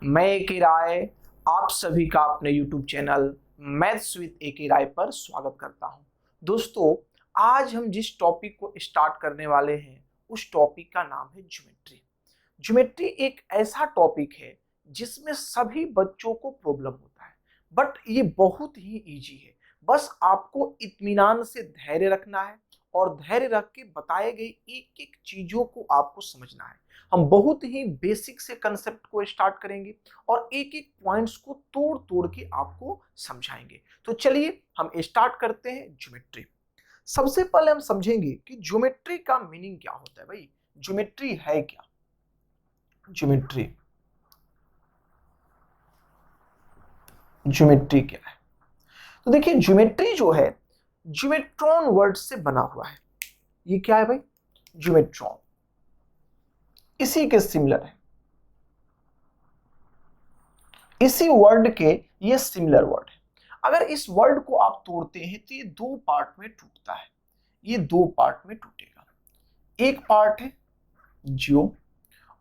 मैं एके राय आप सभी का अपने YouTube चैनल मैथ्स विद एके राय पर स्वागत करता हूं। दोस्तों, आज हम जिस टॉपिक को स्टार्ट करने वाले हैं उस टॉपिक का नाम है ज्योमेट्री। ज्योमेट्री एक ऐसा टॉपिक है जिसमें सभी बच्चों को प्रॉब्लम होता है, बट ये बहुत ही इजी है। बस आपको इत्मीनान से धैर्य रखना है और धैर्य रख के बताए गए एक एक चीजों को आपको समझना है। हम बहुत ही बेसिक से कंसेप्ट को स्टार्ट करेंगे और एक एक पॉइंट्स को तोड़ तोड़ के आपको समझाएंगे। तो चलिए हम स्टार्ट करते हैं ज्योमेट्री। सबसे पहले हम समझेंगे कि ज्योमेट्री का मीनिंग क्या होता है। भाई, ज्योमेट्री है क्या? ज्योमेट्री ज्योमेट्री क्या है? तो देखिए, ज्योमेट्री जो है ज्योमेट्रॉन वर्ड से बना हुआ है। ये क्या है भाई? ज्योमेट्रॉन इसी के सिमिलर है, इसी वर्ड के ये सिमिलर वर्ड है। अगर इस वर्ड को आप तोड़ते हैं तो ये दो पार्ट में टूटता है। ये दो पार्ट में टूटेगा। एक पार्ट है जियो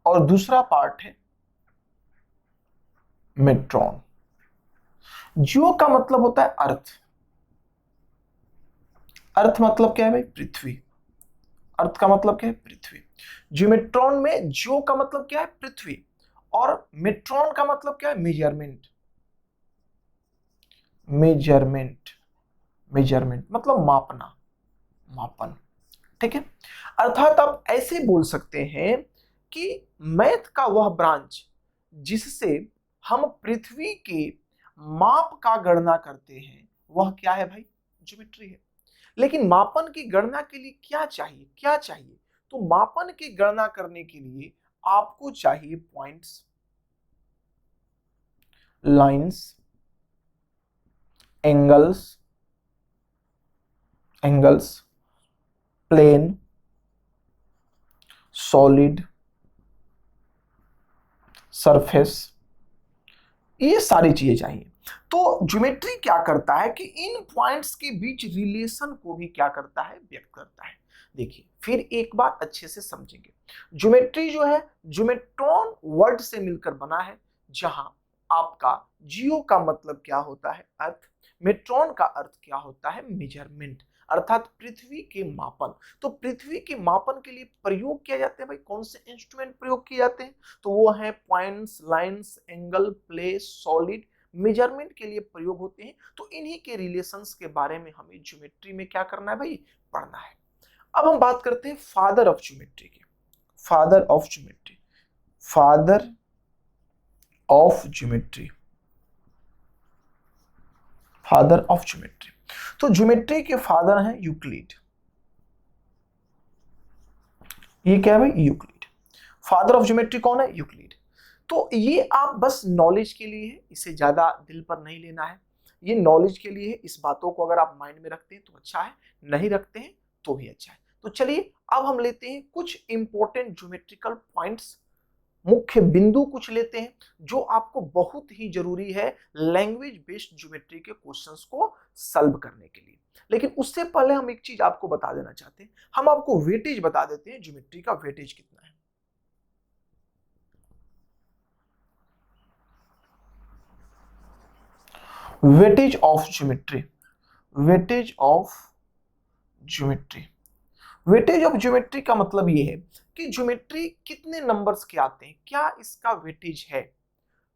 और दूसरा पार्ट है मेट्रॉन। जियो का मतलब होता है अर्थ। अर्थ मतलब क्या है भाई? पृथ्वी। अर्थ का मतलब क्या है? पृथ्वी। ज्योमेट्रॉन में जियो का मतलब क्या है? पृथ्वी। और मेट्रॉन का मतलब क्या है? मेजरमेंट। मेजरमेंट मेजरमेंट मतलब मापना, मापन। ठीक है। अर्थात आप ऐसे बोल सकते हैं कि मैथ का वह ब्रांच जिससे हम पृथ्वी के माप का गणना करते हैं वह क्या है भाई? ज्योमेट्री है। लेकिन मापन की गणना के लिए क्या चाहिए? क्या चाहिए? तो मापन की गणना करने के लिए आपको चाहिए points, lines, angles, plane, solid, surface, ये सारी चीजें चाहिए। तो ज्योमेट्री क्या करता है कि इन पॉइंट्स के बीच रिलेशन को भी क्या करता है? व्यक्त करता है। देखिए, फिर एक बात अच्छे से समझेंगे। ज्योमेट्री जो है ज्योमेट्रॉन वर्ड से मिलकर बना है, जहां आपका जियो का मतलब क्या होता है? अर्थ। मेट्रॉन का अर्थ क्या होता है? मेजरमेंट, अर्थात पृथ्वी के मापन। तो पृथ्वी के मापन के लिए प्रयोग किया जाते हैं भाई, कौन से इंस्ट्रूमेंट प्रयोग किए जाते हैं? तो वो है points, lines, angle, place, solid. Measurement के लिए प्रयोग होते हैं। तो इन्हीं के रिलेशंस के बारे में हमें ज्योमेट्री में क्या करना है भाई? पढ़ना है। अब हम बात करते हैं फादर ऑफ ज्योमेट्री की। Father of geometry, father of geometry, father of geometry. तो ज्योमेट्री के फादर हैं यूक्लिड। ये क्या है भाई? यूक्लिड। फादर ऑफ ज्योमेट्री कौन है? यूक्लिड। तो ये आप बस नॉलेज के लिए है, इसे ज्यादा दिल पर नहीं लेना है। ये नॉलेज के लिए है। इस बातों को अगर आप माइंड में रखते हैं तो अच्छा है, नहीं रखते हैं तो भी अच्छा है। तो चलिए अब हम लेते हैं कुछ इंपॉर्टेंट ज्योमेट्रिकल पॉइंट्स, मुख्य बिंदु कुछ लेते हैं जो आपको बहुत ही जरूरी है लैंग्वेज बेस्ड ज्योमेट्री के क्वेश्चंस को सॉल्व करने के लिए। लेकिन उससे पहले हम एक चीज आपको बता देना चाहते हैं। हम आपको वेटेज बता देते हैं, ज्योमेट्री का वेटेज कितना है। Weightage of geometry, weightage of geometry, weightage of geometry का मतलब ये है कि ज्योमेट्री कितने नंबर्स के आते हैं, क्या इसका वेटेज है।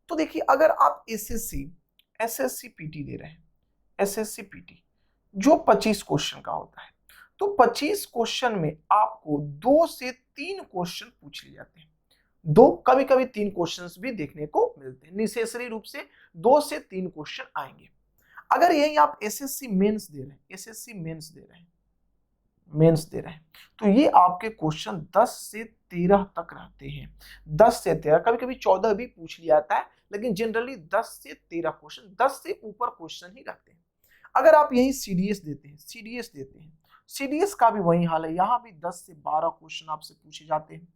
तो देखिए, अगर आप एसएससी एसएससी पीटी दे रहे हैं, एसएससी पीटी जो 25 क्वेश्चन का होता है, तो 25 क्वेश्चन में आपको 2 से 3 क्वेश्चन पूछ लिए जाते हैं। दो, कभी कभी 3 क्वेश्चंस भी देखने को मिलते हैं। निसेसरी रूप से 2 से 3 क्वेश्चन आएंगे। अगर यही आप एसएससी मेंस दे रहे हैं, एसएससी मेंस दे रहे हैं, मेंस दे रहे हैं, तो ये आपके क्वेश्चन 10 से 13 तक रहते हैं। 10 से 13, कभी कभी 14 भी पूछ लिया जाता है, लेकिन जनरली 10 से 13 क्वेश्चन, 10 से ऊपर क्वेश्चन ही रहते हैं। अगर आप यही सीडीएस देते हैं, सीडीएस देते हैं, सीडीएस का भी वही हाल है, यहाँ भी 10 से 12 क्वेश्चन आपसे पूछे जाते हैं।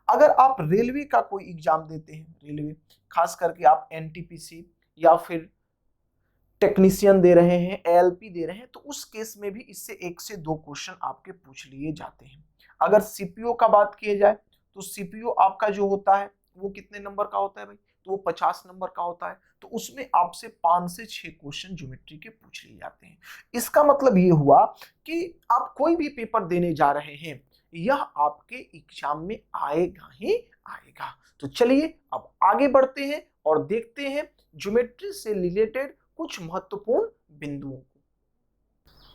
अगर आप रेलवे का कोई एग्जाम देते हैं, रेलवे खास करके आप एनटीपीसी या फिर टेक्नीशियन दे रहे हैं, एएलपी दे रहे हैं, तो उस केस में भी इससे 1 से 2 क्वेश्चन आपके पूछ लिए जाते हैं। अगर सीपीओ का बात किया जाए तो सीपीओ आपका जो होता है वो कितने नंबर का होता है भाई? तो वो 50 नंबर का होता है, तो उसमें आपसे 5 से 6 क्वेश्चन ज्योमेट्री के पूछ लिए जाते हैं। इसका मतलब ये हुआ कि आप कोई भी पेपर देने जा रहे हैं, यह आपके एग्जाम में आएगा ही आएगा। तो चलिए अब आगे बढ़ते हैं और देखते हैं ज्योमेट्री से रिलेटेड कुछ महत्वपूर्ण बिंदुओं को।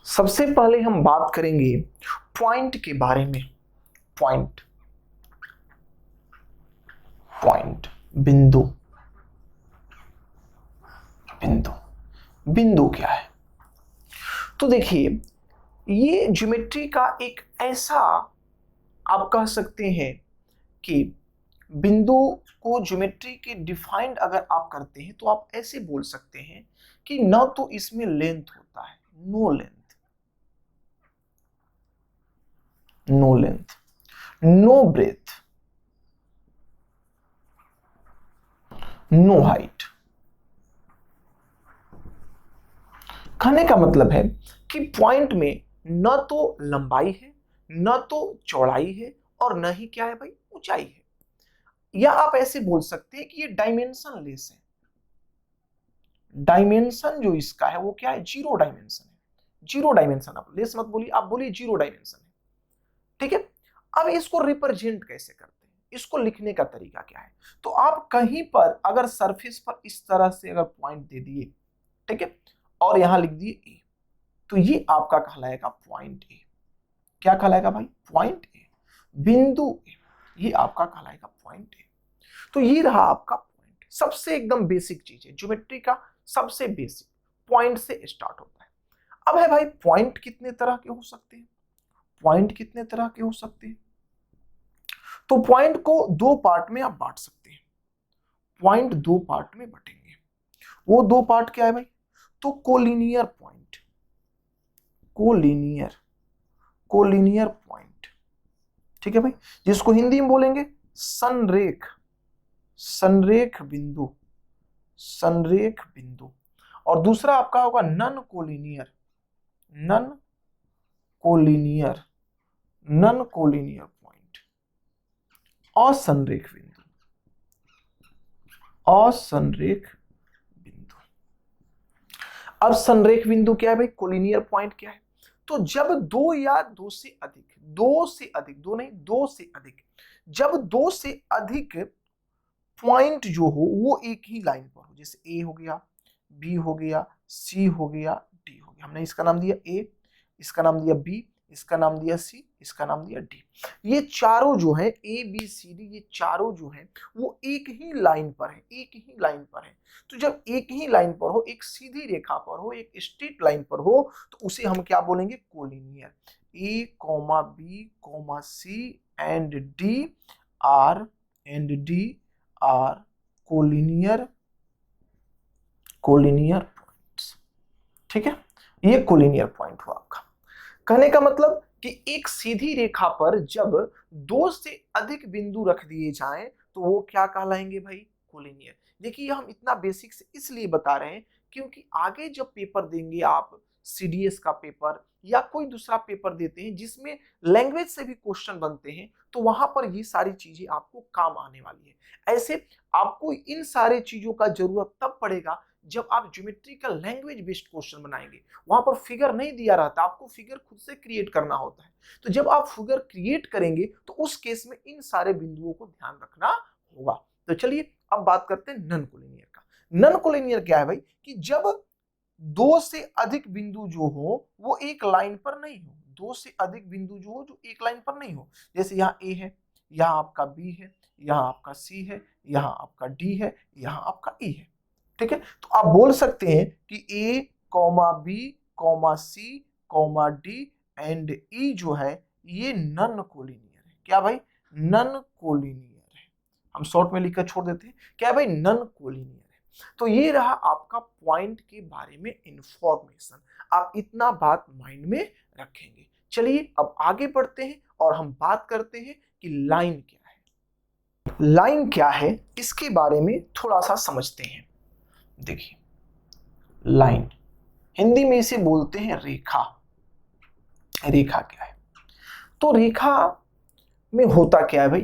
सबसे पहले हम बात करेंगे पॉइंट के बारे में। पॉइंट, पॉइंट बिंदु, बिंदु, बिंदु क्या है? तो देखिए, ये ज्योमेट्री का एक ऐसा, आप कह सकते हैं कि बिंदु को ज्योमेट्री के डिफाइंड अगर आप करते हैं तो आप ऐसे बोल सकते हैं कि न तो इसमें लेंथ होता है, no length, no length, no breadth, no height. कहने का मतलब है कि पॉइंट में न तो लंबाई है, न तो चौड़ाई है, और न ही क्या है भाई, ऊंचाई है। या आप ऐसे बोल सकते हैं कि ये डायमेंशन लेस है। डायमेंशन जो इसका है वो क्या है, जीरो डायमेंशन है। जीरो डायमेंशन, आप लेस मत बोलिए, आप बोलिए जीरो डायमेंशन है। ठीक है, अब इसको रिप्रेजेंट कैसे करते हैं, इसको लिखने का तरीका क्या है? तो आप कहीं पर अगर सरफेस पर इस तरह से अगर पॉइंट दे दिए, ठीक है, और यहां लिख दिए ए, तो ये आपका कहलाएगा पॉइंट ए। क्या कहलाएगा भाई, पॉइंट ए, बिंदु ए, ये आपका कहलाएगा पॉइंट ए। तो ये रहा आपका पॉइंट, सबसे एकदम बेसिक चीज है ज्योमेट्री का, सबसे बेसिक पॉइंट से स्टार्ट होता है। अब है भाई, पॉइंट कितने तरह के हो सकते हैं? पॉइंट कितने तरह के हो सकते हैं? तो पॉइंट को दो पार्ट में आप बांट सकते हैं। पॉइंट दो पार्ट में बटेंगे। वो दो पार्ट क्या है भाई? तो collinear point, collinear, collinear point, ठीक है भाई, जिसको हिंदी में बोलेंगे संरेख, संरेख बिंदु, संरेख बिंदु। और दूसरा आपका होगा non collinear, non collinear, non collinear point, असंरेख बिंदु, असंरेख बिंदु। अब संरेख बिंदु क्या है भाई, कोलिनियर पॉइंट क्या है? तो जब दो या दो से अधिक, दो से अधिक, दो नहीं, दो से अधिक, जब दो से अधिक पॉइंट जो हो वो एक ही लाइन पर हो, जैसे ए हो गया, बी हो गया, सी हो गया, डी हो गया। हमने इसका नाम दिया ए, इसका नाम दिया बी, इसका नाम दिया सी, इसका नाम दिया डी। ये चारों जो है ए बी सी डी, ये चारों जो है वो एक ही लाइन पर है, एक ही लाइन पर है। तो जब एक ही लाइन पर हो, एक सीधी रेखा पर हो, एक स्ट्रेट लाइन पर हो, तो उसे हम क्या बोलेंगे, collinear. A comma B comma C and D are, and D are collinear, collinear points. ठीक है, ये कोलिनियर पॉइंट हुआ आपका। कहने का मतलब कि एक सीधी रेखा पर जब दो से अधिक बिंदु रख दिए जाएं तो वो क्या कहलाएंगे भाई, कोलिनियर। देखिए हम इतना बेसिक से इसलिए बता रहे हैं क्योंकि आगे जब पेपर देंगे आप, सीडीएस का पेपर या कोई दूसरा पेपर देते हैं जिसमें लैंग्वेज से भी क्वेश्चन बनते हैं, तो वहां पर ये सारी चीजें आपको काम आने वाली है। ऐसे आपको इन सारे चीजों का जरूरत तब पड़ेगा जब आप ज्योमेट्रिकल लैंग्वेज बेस्ड क्वेश्चन बनाएंगे। वहां पर फिगर नहीं दिया रहता, आपको फिगर खुद से क्रिएट करना होता है। तो जब आप फिगर क्रिएट करेंगे तो उस केस में इन सारे बिंदुओं को ध्यान रखना होगा। तो चलिए अब बात करते हैं नन कोलिनियर का। नन कोलिनियर क्या है भाई, कि जब दो से अधिक बिंदु जो हो वो एक लाइन पर नहीं हो, दो से अधिक बिंदु जो हो जो एक लाइन पर नहीं हो। जैसे यहाँ ए है, यहाँ आपका बी है, यहाँ आपका सी है, यहाँ आपका डी है, यहाँ आपका ई है। ठीक है, तो आप बोल सकते हैं कि A comma B comma C comma D and E जो है ये नन कोलिनियर है। क्या भाई, नन कोलिनियर है। हम शॉर्ट में लिखकर छोड़ देते हैं, क्या भाई, नन कोलिनियर है। तो ये रहा आपका पॉइंट के बारे में इंफॉर्मेशन। आप इतना बात माइंड में रखेंगे। चलिए अब आगे बढ़ते हैं और हम बात करते हैं कि लाइन क्या है। लाइन क्या है इसके बारे में थोड़ा सा समझते हैं। देखिए, लाइन हिंदी में इसे बोलते हैं रेखा। रेखा क्या है? तो रेखा में होता क्या है भाई,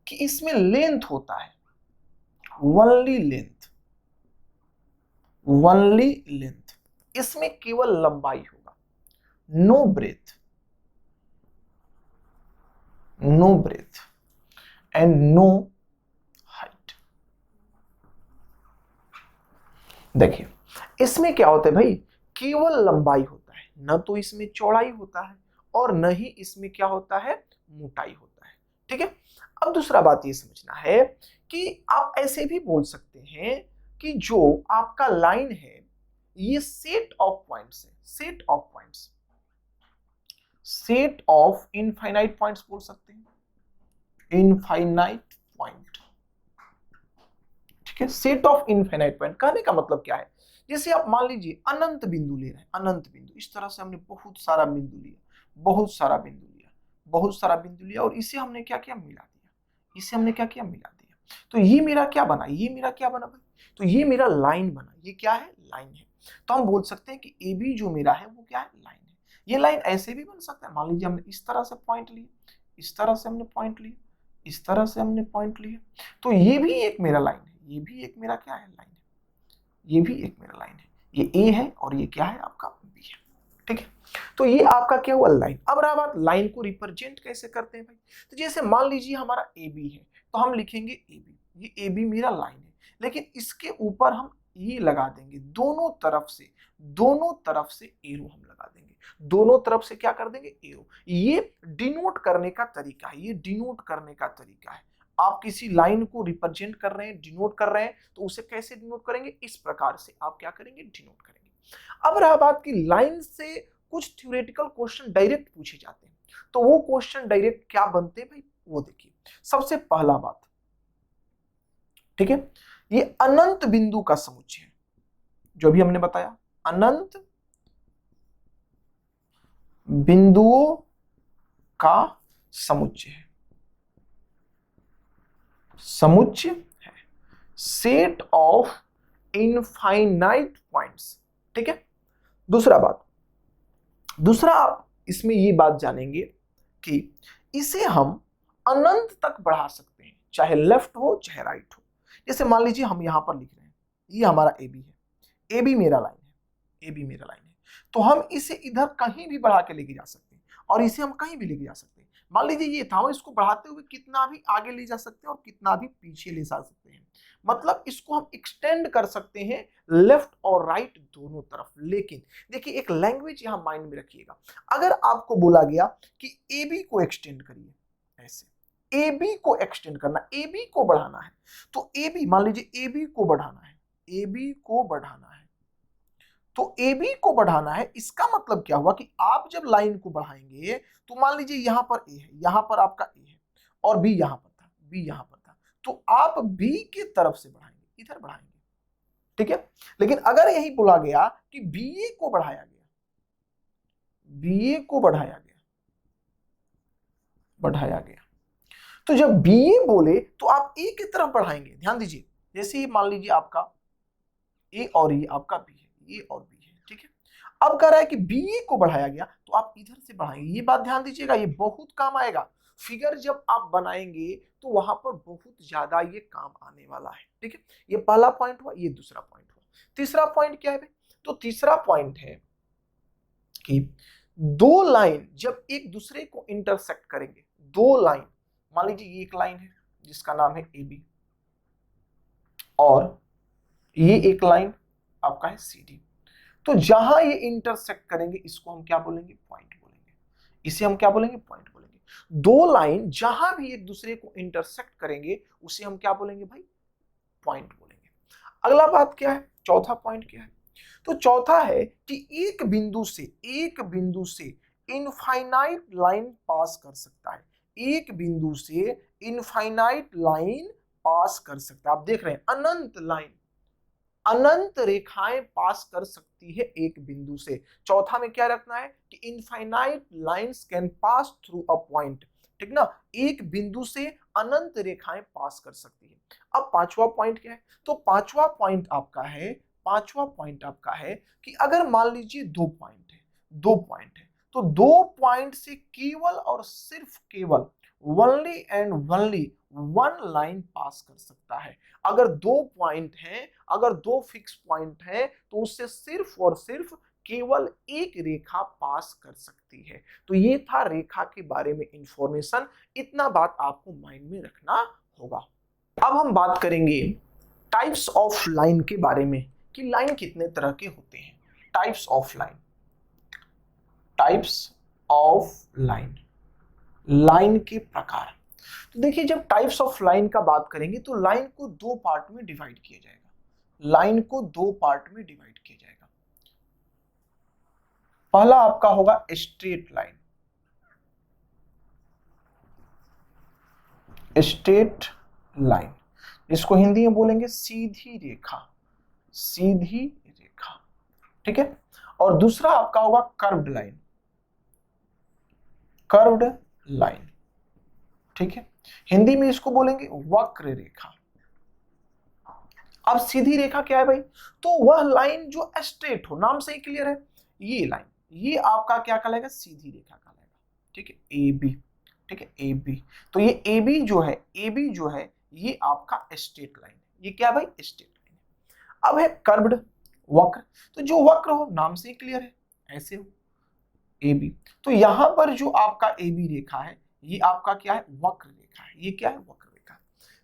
कि इसमें लेंथ होता है ओनली लेंथ, ओनली लेंथ, इसमें केवल लंबाई होगा, no breadth, no breadth and no height. देखिए इसमें क्या होता है भाई, केवल लंबाई होता है, न तो इसमें चौड़ाई होता है और न ही इसमें क्या होता है, मोटाई होता है। ठीक है, अब दूसरा बात ये समझना है कि आप ऐसे भी बोल सकते हैं कि जो आपका लाइन है ये सेट ऑफ पॉइंट्स है, set of points, set of infinite points बोल सकते हैं, इनफाइनाइट पॉइंट। ठीक है, सेट ऑफ इनफाइनाइट पॉइंट कहने का मतलब क्या है, जैसे आप मान लीजिए अनंत बिंदु ले रहे हैं, अनंत बिंदु, इस तरह से हमने बहुत सारा बिंदु लिया, बहुत सारा बिंदु लिया, बहुत सारा बिंदु लिया और इसे हमने क्या किया, मिला दिया, इसे हमने क्या किया, मिला दिया। तो ये मेरा क्या बना, ये मेरा क्या बना भाई, तो ये मेरा लाइन बना, ये क्या है, लाइन है। तो हम बोल सकते हैं कि ए बी जो मेरा है वो क्या है, लाइन है। ये लाइन ऐसे भी बन सकता है, मान लीजिए हमने इस तरह से पॉइंट लिए, इस तरह से हमने पॉइंट लिए, इस तरह से हमने पॉइंट लिए, तो ये भी एक मेरा लाइन है, ये भी एक मेरा क्या है, लाइन है, ये भी एक मेरा लाइन है, ये ए है और ये क्या है आपका बी है। ठीक है, तो ये आपका क्या हुआ, लाइन। अब रहा बात लाइन को रिप्रेजेंट कैसे करते हैं भाई, तो जैसे मान लीजिए हमारा ए बी है तो हम लिखेंगे ए बी, ये ए बी मेरा लाइन है, लेकिन इसके ऊपर हम ये लगा देंगे, दोनों तरफ से, दोनों तरफ से एरो हम लगा देंगे, दोनों तरफ से क्या कर देंगे, एरो। ये डिनोट करने का तरीका है, ये डिनोट करने का तरीका है। आप किसी लाइन को रिप्रेजेंट कर रहे हैं, डिनोट कर रहे हैं, तो उसे कैसे डिनोट करेंगे, इस प्रकार से आप क्या करेंगे, डिनोट करेंगे। अब रहा बात की लाइन से कुछ थ्योरेटिकल क्वेश्चन डायरेक्ट पूछे जाते हैं, तो वो क्वेश्चन डायरेक्ट क्या बनते हैं भाई, वो देखिए। सबसे पहला बात, ठीक है, ये अनंत बिंदु का समुच्चय है, जो भी हमने बताया, अनंत बिंदुओं का समुच्चय है, समुच्चय है, सेट ऑफ इनफाइनाइट पॉइंट्स। ठीक है, दूसरा बात, दूसरा आप इसमें ये बात जानेंगे कि इसे हम अनंत तक बढ़ा सकते हैं, चाहे लेफ्ट हो चाहे राइट हो। जैसे मान लीजिए हम यहां पर लिख रहे हैं, ये हमारा ए बी है, ए बी मेरा लाइन है, ए बी मेरा लाइन है, तो हम इसे इधर कहीं भी बढ़ा के लेके जा सकते हैं और इसे हम कहीं भी लेके जा सकते हैं। मान लीजिए ये था, इसको बढ़ाते हुए कितना भी आगे ले जा सकते हैं और कितना भी पीछे ले जा सकते हैं, मतलब इसको हम एक्सटेंड कर सकते हैं लेफ्ट और राइट दोनों तरफ। लेकिन देखिए एक लैंग्वेज यहां माइंड में रखिएगा, अगर आपको बोला गया कि ए बी को एक्सटेंड करिए, ऐसे ए बी को एक्सटेंड करना, ए बी को बढ़ाना है, तो ए बी, मान लीजिए ए बी को बढ़ाना है, ए बी को बढ़ाना है, तो ए बी को बढ़ाना है, इसका मतलब क्या हुआ कि आप जब लाइन को बढ़ाएंगे तो मान लीजिए यहां पर ए है, यहां पर आपका ए है और बी यहां पर था, बी यहां पर था, तो आप बी की तरफ से बढ़ाएंगे, इधर बढ़ाएंगे। ठीक है, लेकिन अगर यही बोला गया कि बी ए को बढ़ाया गया, बी ए को बढ़ाया गया, बढ़ाया गया, तो जब बी ए बोले तो आप ए की तरफ बढ़ाएंगे। ध्यान दीजिए, जैसे मान लीजिए आपका ए और ये आपका बी है, ए और बी है। ठीक है, अब कह रहा है कि बी ए को बढ़ाया गया तो आप इधर से बढ़ाएंगे। ये बात ध्यान दीजिएगा, ये बहुत काम आएगा, फिगर जब आप बनाएंगे तो वहां पर बहुत ज्यादा ये काम आने वाला है। ठीक है, ये पहला पॉइंट हुआ, ये दूसरा पॉइंट हुआ। तीसरा पॉइंट क्या है भाई, तो तीसरा पॉइंट है कि दो लाइन जब एक दूसरे को इंटरसेक्ट करेंगे, दो लाइन, मान लीजिए ये एक लाइन है जिसका नाम है ए बी और ये एक लाइन आपका है सी डी, तो जहां ये इंटरसेक्ट करेंगे इसको हम क्या बोलेंगे, पॉइंट बोलेंगे, इसे हम क्या बोलेंगे, पॉइंट बोलेंगे। दो लाइन जहां भी एक दूसरे को इंटरसेक्ट करेंगे उसे हम क्या बोलेंगे भाई, पॉइंट बोलेंगे। अगला बात क्या है, चौथा पॉइंट क्या है, तो चौथा है कि एक बिंदु से इनफाइनाइट लाइन पास कर सकता है, एक बिंदु से इनफाइनाइट लाइन पास कर सकता है। आप देख रहे हैं अनंत लाइन, अनंत रेखाएं पास कर सकती है एक बिंदु से। चौथा में क्या रखना है कि infinite lines can pass through a point. ठीक ना, एक बिंदु से अनंत रेखाएं पास कर सकती है। अब पांचवा पॉइंट क्या है, तो पांचवा पॉइंट आपका है, पांचवा पॉइंट आपका है कि अगर मान लीजिए दो पॉइंट है, दो पॉइंट है, तो दो पॉइंट से केवल और सिर्फ केवल only and only one line pass कर सकता है। अगर दो पॉइंट हैं, अगर दो फिक्स पॉइंट हैं, तो उससे सिर्फ और सिर्फ केवल एक रेखा पास कर सकती है। तो ये था रेखा के बारे में इंफॉर्मेशन। इतना बात आपको माइंड में रखना होगा। अब हम बात करेंगे टाइप्स ऑफ लाइन के बारे में कि लाइन कितने तरह के होते हैं। Types of line, types of line, line के प्रकार। तो देखिए, जब टाइप्स ऑफ लाइन का बात करेंगे तो लाइन को दो पार्ट में डिवाइड किया जाएगा। लाइन को दो पार्ट में डिवाइड किया जाएगा। पहला आपका होगा स्ट्रेट लाइन, स्ट्रेट लाइन, इसको हिंदी में बोलेंगे सीधी रेखा, सीधी रेखा, ठीक है। और दूसरा आपका होगा कर्व्ड लाइन, कर्व्ड लाइन, ठीक है। हिंदी में इसको बोलेंगे वक्र रेखा। अब सीधी रेखा क्या है भाई? तो वह लाइन जो स्ट्रेट हो, नाम से ही क्लियर है। ये लाइन, ये आपका क्या कहलाएगा? सीधी रेखा कहलाएगा, ठीक है, ए बी, ठीक है, ए बी। तो ये ए बी जो है, ए बी जो है, ये आपका स्ट्रेट लाइन है। ये क्या भाई? स्ट्रेट लाइन है। अब है कर्व्ड, वक्र। तो जो वक्र हो, नाम से ही क्लियर है, ऐसे हो ए बी। तो यहां पर जो आपका ए बी रेखा है, ये आपका क्या है? वक्र रेखा है। ये क्या है? वक्र रेखा।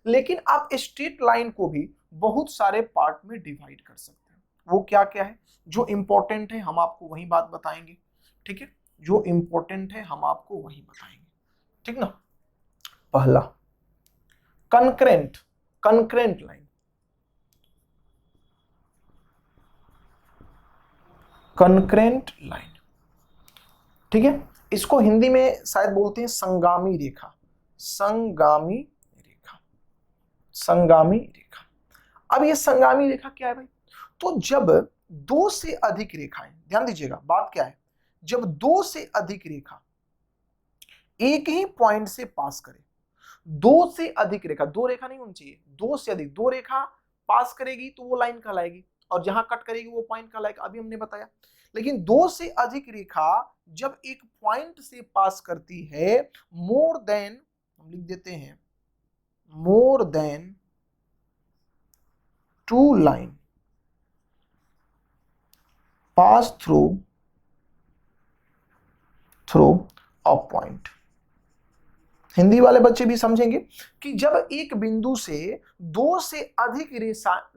लेकिन आप स्ट्रेट लाइन को भी बहुत सारे पार्ट में डिवाइड कर सकते हैं। वो क्या क्या है? जो इंपॉर्टेंट है हम आपको वही बात बताएंगे, ठीक है। जो इंपॉर्टेंट है हम आपको वही बताएंगे, ठीक ना। पहला concurrent, concurrent line, concurrent line, ठीक है। इसको हिंदी में शायद बोलते हैं संगामी रेखा, संगामी रेखा, संगामी रेखा। अब ये संगामी रेखा क्या है भाई? तो जब दो से अधिक रेखाएं, ध्यान दीजिएगा बात क्या है, जब दो से अधिक रेखा एक ही पॉइंट से पास करे, दो से अधिक रेखा, दो रेखा नहीं होनी चाहिए, दो से अधिक, दो रेखा पास करेगी तो वो लाइन कहलाएगी, और जहां कट करेगी वो पॉइंट कहलाएगा, अभी हमने बताया। लेकिन दो से अधिक रेखा जब एक पॉइंट से पास करती है, मोर देन, हम लिख देते हैं more than two line pass through a point. Hindi वाले बच्चे भी समझेंगे कि जब एक बिंदु से दो से अधिक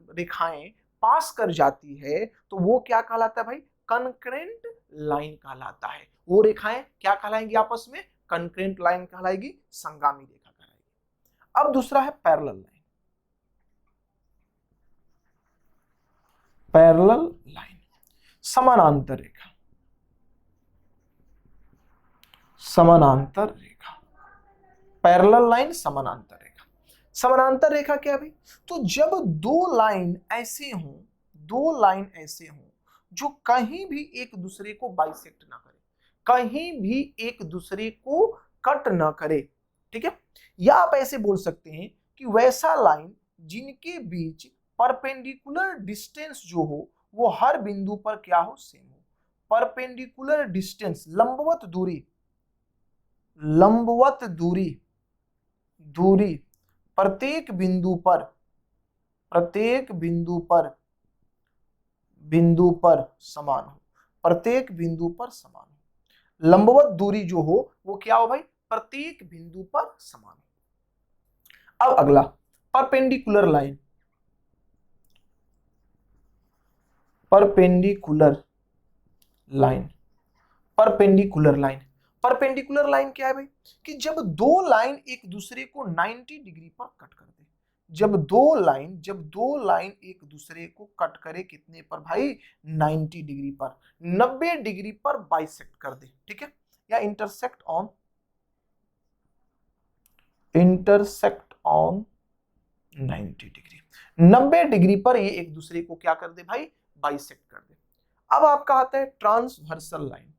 रेखाएं पास कर जाती है तो वो क्या कहलाता है भाई? कंकरेंट लाइन कहलाता है। वो रेखाएं क्या कहलाएंगी आपस में? कंकरेंट लाइन कहलाएगी, संगामी रेखा कहलाएगी। अब दूसरा है पैरेलल लाइन, पैरेलल लाइन, समानांतर रेखा, समानांतर रेखा, पैरेलल लाइन, समानांतर रेखा। समानांतर रेखा क्या है भाई? तो जब दो लाइन ऐसे हों, दो लाइन ऐसे हों जो कहीं भी एक दूसरे को बाइसेक्ट ना करे, कहीं भी एक दूसरे को कट ना करे, ठीक है। या आप ऐसे बोल सकते हैं कि वैसा लाइन जिनके बीच परपेंडिकुलर डिस्टेंस जो हो वो हर बिंदु पर क्या हो? सेम हो। परपेंडिकुलर डिस्टेंस, लंबवत दूरी, लंबवत दूरी, दूरी प्रत्येक बिंदु पर, प्रत्येक बिंदु पर समान हो, प्रत्येक बिंदु पर समान हो। लंबवत दूरी जो हो वो क्या हो भाई? प्रत्येक बिंदु पर समान हो। अब अगला perpendicular line, perpendicular line, perpendicular line. Perpendicular line क्या है भाई? कि जब दो लाइन एक दूसरे को 90 डिग्री पर कट कर दे, जब दो लाइन एक दूसरे को कट करे, कितने पर भाई? 90 डिग्री पर, 90 डिग्री पर बाइसेक्ट कर दे, ठीक है, या इंटरसेक्ट ऑन 90 डिग्री, 90 डिग्री पर ये एक दूसरे को क्या कर दे भाई? बाइसेक्ट कर दे। अब आपका आता है ट्रांसवर्सल लाइन,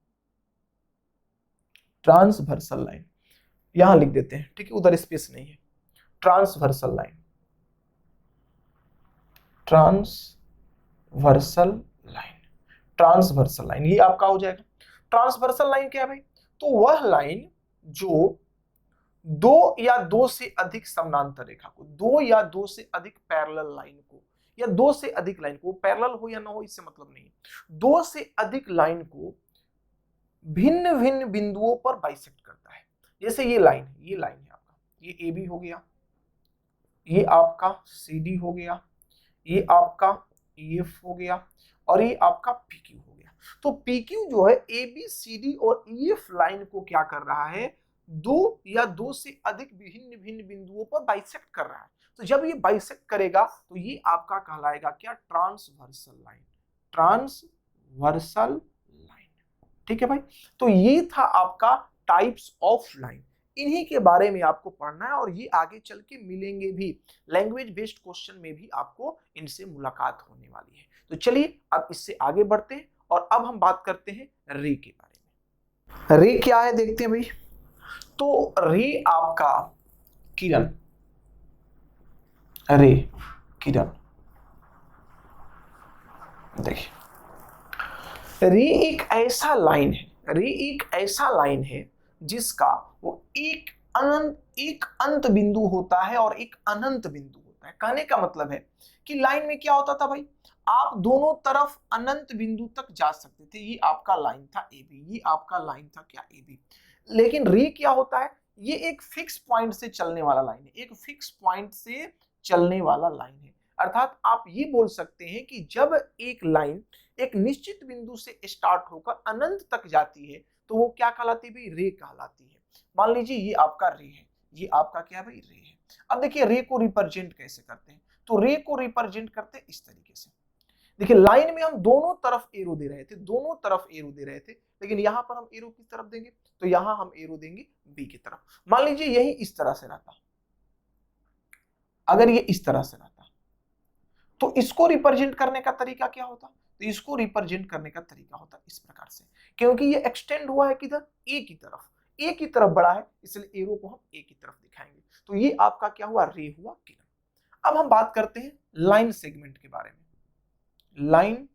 ट्रांसवर्सल लाइन, यहां लिख देते हैं, ठीक है, उधर स्पेस नहीं है। Transversal line, transversal line, transversal line, ये आपका हो जाएगा। ट्रांसवर्सल लाइन क्या है भाई? तो वह लाइन जो दो या दो से अधिक समानांतर रेखा को, दो या दो से अधिक पैरेलल लाइन को, या दो से अधिक लाइन को, पैरेलल हो या ना हो इससे मतलब नहीं है, दो से अधिक लाइन को भिन्न भिन्न बिंदुओं पर बाइसेक्ट करता है। जैसे ये लाइन है, ये लाइन है आपका, ये ए बी हो गया, ये आपका सी डी हो गया, ये आपका ई एफ हो गया, और ये आपका पी क्यू हो गया। तो पी क्यू जो है ए बी सी डी और ई एफ लाइन को क्या कर रहा है, दो या दो से अधिक भिन्न भिन्न बिंदुओं पर बाइसेक्ट कर रहा है। तो जब ये बाइसेक्ट करेगा तो ये आपका कहलाएगा क्या, ट्रांसवर्सल लाइन, ट्रांसवर्सल लाइन। ठीक है भाई, तो ये था आपका टाइप्स ऑफ लाइन। इन्हीं के बारे में आपको पढ़ना है और ये आगे चल के मिलेंगे भी, लैंग्वेज बेस्ड क्वेश्चन में भी आपको इनसे मुलाकात होने वाली है। तो चलिए अब इससे आगे बढ़ते हैं और अब हम बात करते हैं रे के बारे में। रे क्या है देखते हैं भाई। तो रे आपका किरण, रे किरण, देखिए रे एक ऐसा लाइन है, रे एक ऐसा लाइन है जिसका वो एक अंत बिंदु होता है और एक अनंत बिंदु होता है। कहने का मतलब है कि लाइन में क्या होता था भाई, आप दोनों तरफ अनंत बिंदु तक जा सकते थे। ये आपका लाइन था ए बी, ये आपका लाइन था क्या ए बी। लेकिन रे क्या होता है, ये एक फिक्स पॉइंट से चलने वाला लाइन है, एक फिक्स पॉइंट से चलने वाला लाइन है। अर्थात आप ये बोल सकते हैं कि जब एक लाइन एक निश्चित बिंदु से स्टार्ट होकर अनंत तक जाती है तो वो क्या कहलाती है भाई, रे कहलाती है। मान लीजिए ये आपका रे है, ये आपका क्या भाई, रे है। अब देखिए रे को रिप्रेजेंट कैसे करते हैं, तो रे को रिप्रेजेंट करते हैं इस तरीके से। देखिए लाइन में हम दोनों तरफ एरो दे रहे थे, दोनों तरफ एरो दे रहे थे, लेकिन यहां पर हम एरो किस तरफ देंगे, तो यहां हम एरो देंगे बी की तरफ। मान लीजिए यही इस तरह से रहता, अगर ये इस तरह से रहता तो इसको रिप्रेजेंट करने का तरीका क्या होता, तो इसको रिप्रेजेंट करने का तरीका होता इस प्रकार से, क्योंकि ये एक्सटेंड हुआ है किधर, ए की तरफ, ए की तरफ बढ़ा है, इसलिए एरो को हम ए की तरफ दिखाएंगे। तो ये आपका क्या हुआ, रे हुआ किरण। अब हम बात करते हैं लाइन सेगमेंट के बारे में, लाइन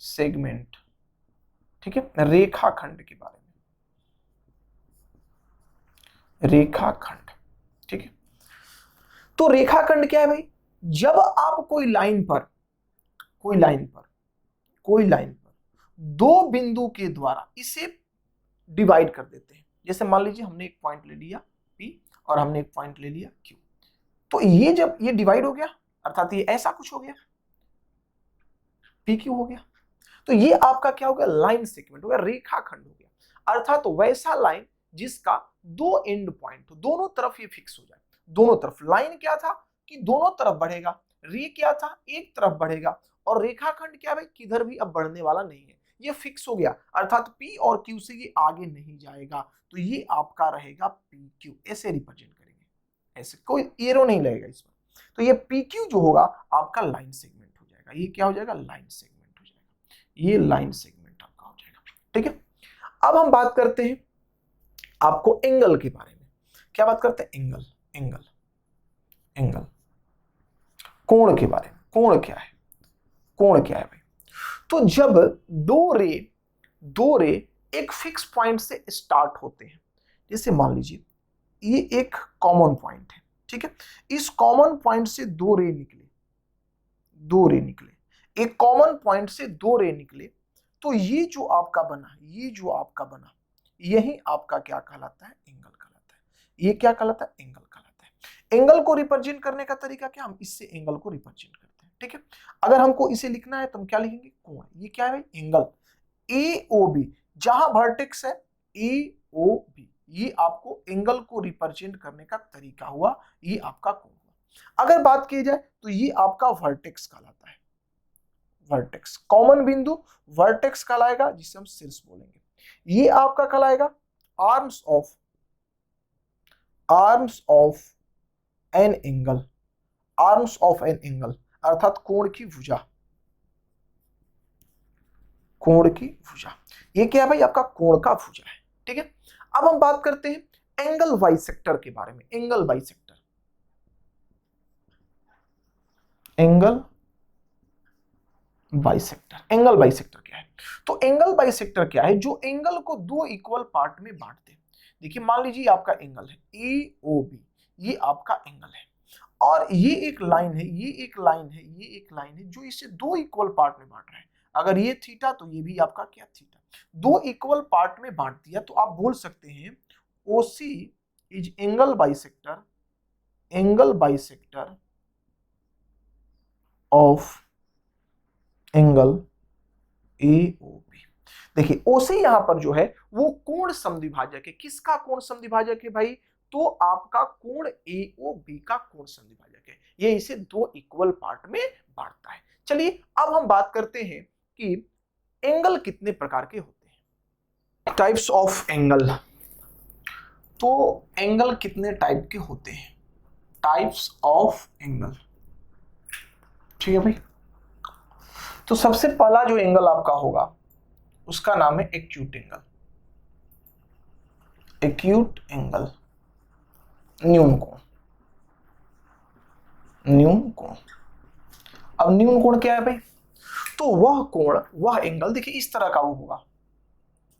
सेगमेंट, ठीक है, रेखाखंड के बारे में, रेखाखंड, ठीक है। तो रेखाखंड क्या है भाई, जब आप कोई लाइन पर दो बिंदु के द्वारा इसे डिवाइड कर देते हैं। जैसे मान लीजिए हमने एक पॉइंट ले लिया P और हमने एक पॉइंट ले लिया Q, तो ये जब ये डिवाइड हो गया, अर्थात ये ऐसा कुछ हो गया, PQ हो गया, तो ये आपका क्या हो गया, लाइन सेगमेंट हो गया, रेखाखंड हो गया। अर्थात तो वैसा लाइन जिसका दो एंड पॉइंट, दोनों तरफ ये फिक्स हो जाए, दोनों तरफ। लाइन क्या था कि दोनों तरफ बढ़ेगा, रे क्या था एक तरफ बढ़ेगा, और रेखाखंड क्या भाई, किधर भी अब बढ़ने वाला नहीं है, ये फिक्स हो गया। अर्थात P और Q से ये आगे नहीं जाएगा, तो ये आपका रहेगा PQ, ऐसे रिप्रेजेंट करेंगे, ऐसे कोई एरो नहीं लगेगा इसमें। तो ये PQ जो होगा आपका लाइन सेगमेंट हो जाएगा, ये क्या हो जाएगा, लाइन सेगमेंट हो जाएगा, ये लाइन सेगमेंट आपका हो जाएगा। ठीक है, अब हम बात करते हैं आपको एंगल के बारे में। क्या बात करते हैं, एंगल, एंगल, एंगल, कोण के बारे में। कोण क्या है, कोण क्या है भाई, तो जब दो रे एक फिक्स पॉइंट से स्टार्ट होते हैं, जैसे मान लीजिए ये एक कॉमन पॉइंट है, ठीक है, इस कॉमन पॉइंट से दो रे निकले, एक कॉमन पॉइंट से दो रे निकले, तो ये जो आपका बना, यही आपका क्या कहलाता है, एंगल कहलाता है। ये क्या कहलाता है, एंगल कहलाता है। एंगल को रिप्रेजेंट करने का तरीका क्या, हम इससे एंगल को रिप्रेजेंट करते हैं। ठीक है, अगर हमको इसे लिखना है तो हम क्या लिखेंगे, कोण। ये क्या है भाई, एंगल AOB, जहां वर्टेक्स है AOB, ये आपको एंगल को रिप्रेजेंट करने का तरीका हुआ, ये आपका कोण हुआ। अगर बात की जाए तो ये आपका वर्टेक्स कहलाता है, वर्टेक्स, कॉमन बिंदु वर्टेक्स कहलाएगा, जिसे हम शीर्ष बोलेंगे। ये आपका कहलाएगा arms of an angle, arms of an angle, अर्थात कोण की भुजा, कोण की भुजा। ये क्या है भाई, आपका कोण का भुजा है। ठीक है, अब हम बात करते हैं एंगल बाइसेक्टर के बारे में। Angle bisector, angle bisector, angle bisector क्या है, तो एंगल बाइसेक्टर क्या है, जो एंगल को दो इक्वल पार्ट में बांट दे। देखिए मान लीजिए आपका एंगल है AOB, ये आपका एंगल है और ये एक लाइन है, ये एक लाइन है, ये एक लाइन है जो इसे दो इक्वल पार्ट में बांट रहा है। अगर ये थीटा तो ये भी आपका क्या थीटा, दो इक्वल पार्ट में बांट दिया तो आप बोल सकते हैं OC is angle bisector of angle AOB। देखिए OC यहां पर जो है वो कोण समद्विभाजक है। किसका कोण समद्विभाजक है भाई? तो आपका कोण AOB का कोण समद्विभाजक है। ये इसे दो इक्वल पार्ट में बांटता है। चलिए अब हम बात करते हैं कि एंगल कितने प्रकार के होते हैं, टाइप्स ऑफ एंगल। तो एंगल कितने टाइप के होते हैं, टाइप्स ऑफ एंगल, ठीक है भाई। तो सबसे पहला जो एंगल आपका होगा उसका नाम है एक्यूट एंगल। एक्यूट एंगल, न्यून कोण। न्यून कोण, अब न्यून कोण क्या है भाई? तो वह कोण, वह एंगल, देखिए इस तरह का वो होगा,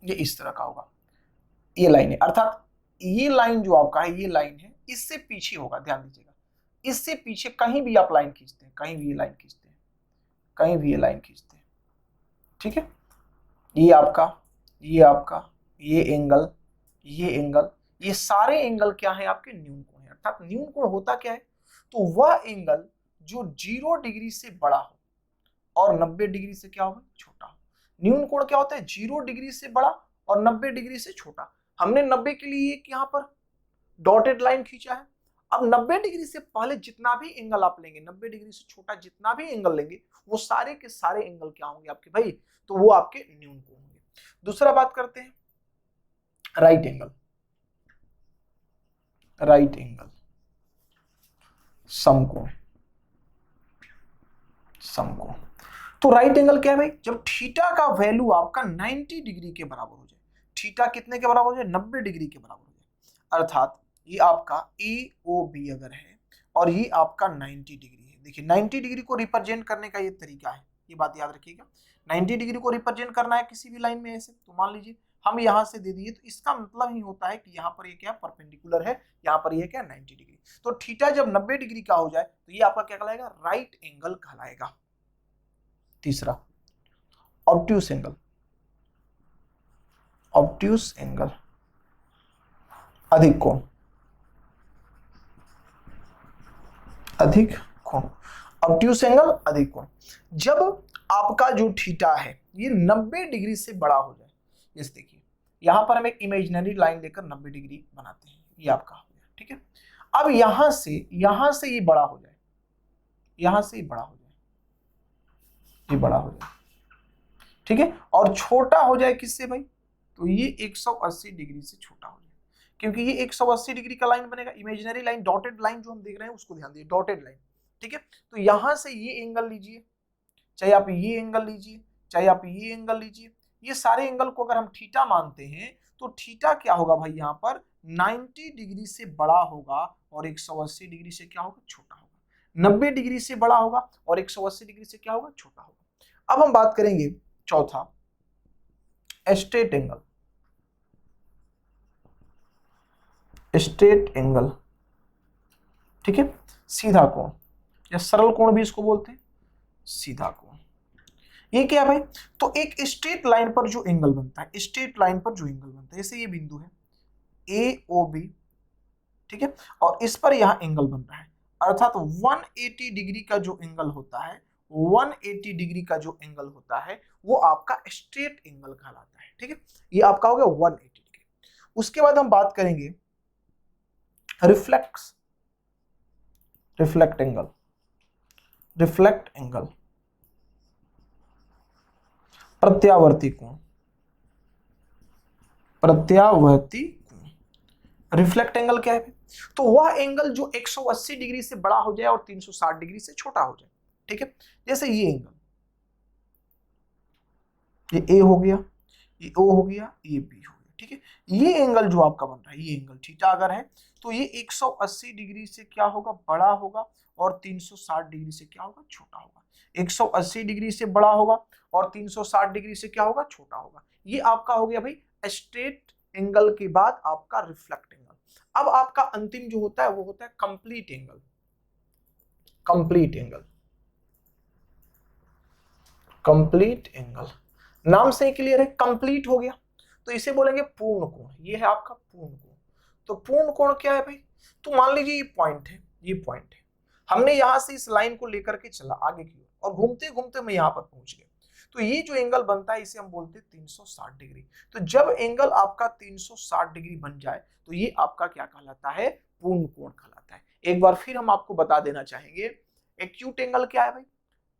ये इस तरह का होगा, ये लाइन है, अर्थात ये लाइन जो आपका है, ये लाइन है, इससे पीछे होगा, ध्यान दीजिएगा, इससे पीछे कहीं भी आप लाइन खींचते हैं, कहीं भी ये लाइन खींचते हैं, कहीं भी ये लाइन खींचते हैं, ठीक है। ये आपका, ये आपका, ये एंगल, ये एंगल, ये सारे एंगल क्या है आपके? न्यून कोण है। अर्थात न्यून कोण होता क्या है? तो वह एंगल जो 0 डिग्री से बड़ा हो और 90 डिग्री से क्या होगा? छोटा हो। न्यून कोण क्या होता है? 0 डिग्री से बड़ा और 90 डिग्री से छोटा। हमने 90 के लिए एक यहाँ पर डॉटेड लाइन खींचा है। अब 90 डिग्री से पहले जितना भी एंगल आप लेंगे, 90 डिग्री से छोटा जितना भी एंगल लेंगे, वो सारे के सारे एंगल क्या होंगे आपके भाई? तो वो आपके न्यून कोण होंगे। दूसरा बात करते हैं राइट एंगल। राइट एंगल, समकोण। समकोण, तो राइट एंगल क्या है भाई? जब थीटा का वैल्यू आपका 90 डिग्री के बराबर हो जाए। थीटा कितने के बराबर हो जाए? 90 डिग्री के बराबर हो जाए। अर्थात ये आपका AOB अगर है और ये आपका 90 डिग्री है। देखिए 90 डिग्री को रिप्रेजेंट करने का ये तरीका है, ये बात याद रखिएगा। 90 डिग्री को रिप्रेजेंट करना है किसी भी लाइन में ऐसे, तो मान लीजिए हम यहां से दे दिए, तो इसका मतलब ही होता है कि यहाँ पर ये क्या परपेंडिकुलर है, यहाँ पर ये क्या 90 डिग्री। तो थीटा जब 90 डिग्री का हो जाए तो ये आपका क्या कहलाएगा? राइट एंगल कहलाएगा। तीसरा ऑब्ट्यूस एंगल। ऑब्ट्यूस एंगल, अधिक कोण। अधिक कोण, ऑब्ट्यूस एंगल, अधिक कोण। जब आपका जो थीटा है ये 90 डिग्री से बड़ा हो जाए, जैसे देखिए यहां पर हम एक इमेजिनरी लाइन लेकर 90 डिग्री बनाते हैं, ये आपका हो गया, ठीक है। अब यहां से ये बड़ा हो जाए, यहां से ये बड़ा हो जाए, ये बड़ा हो जाए, ठीक है, और छोटा हो जाए किससे भाई? तो ये 180 डिग्री से छोटा हो जाए, क्योंकि ये 180 डिग्री का लाइन बनेगा। इमेजिनरी लाइन, डॉटेड लाइन जो हम देख रहे हैं उसको ध्यान दीजिए, डॉटेड लाइन, ठीक है। तो यहां से ये एंगल लीजिए, चाहे आप ये एंगल लीजिए, चाहे आप ये एंगल लीजिए, ये सारे एंगल को अगर हम थीटा मानते हैं तो थीटा क्या होगा भाई? यहाँ पर 90 डिग्री से बड़ा होगा और 180 डिग्री से क्या होगा? छोटा होगा। 90 डिग्री से बड़ा होगा और 180 डिग्री से क्या होगा? छोटा होगा। अब हम बात करेंगे चौथा, स्ट्रेट एंगल। स्ट्रेट एंगल, ठीक है, सीधा कोण या सरल कोण भी इसको बोलते हैं, सीधा कोण। ये क्या है भाई? तो एक स्ट्रेट लाइन पर जो एंगल बनता है, स्ट्रेट लाइन पर जो एंगल बनता है, जैसे ये बिंदु है AOB, ठीक है, और इस पर यहां एंगल बन रहा है, अर्थात 180 डिग्री का जो एंगल होता है, 180 डिग्री का जो एंगल होता है वो आपका स्ट्रेट एंगल कहलाता है, ठीक है। ये आपका हो गया 180 डिग्री। उसके बाद हम बात करेंगे रिफ्लेक्ट एंगल। रिफ्लेक्ट एंगल, प्रत्यावर्ती कोण। प्रत्यावर्ती कोण, रिफ्लेक्ट एंगल क्या है? तो वह एंगल जो 180 डिग्री से बड़ा हो जाए और 360 डिग्री से छोटा हो जाए, ठीक है। जैसे ये एंगल, ये A हो गया, ये O हो गया, ये B हो गया, ठीक है। ये एंगल जो आपका बन रहा है, ये एंगल थीटा अगर है तो ये 180 डिग्री से क्या होगा? बड़ा होगा और 360 डिग्री से क्या होगा? छोटा होगा। 180 डिग्री से बड़ा होगा और 360 डिग्री से क्या होगा? छोटा होगा। ये आपका हो गया भाई स्ट्रेट एंगल के बाद आपका रिफ्लेक्ट एंगल। अब आपका अंतिम जो होता है वो होता है complete angle. Complete angle, complete angle नाम से ही क्लियर है, कंप्लीट हो गया तो इसे बोलेंगे पूर्ण कोण। ये है आपका पूर्ण कोण। तो पूर्ण कोण क्या है भाई? तो मान लीजिए ये पॉइंट है, ये पॉइंट है, हमने यहां से इस लाइन को लेकर के चला आगे की ओर और घूमते घूमते मैं यहां पर पहुंच गया, तो ये जो एंगल बनता है इसे हम बोलते हैं 360 डिग्री। तो जब एंगल आपका 360 डिग्री बन जाए तो ये आपका क्या कहलाता है? पूर्ण कोण कहलाता है। एक बार फिर हम आपको बता देना चाहेंगे, एक्यूट एंगल क्या है भाई?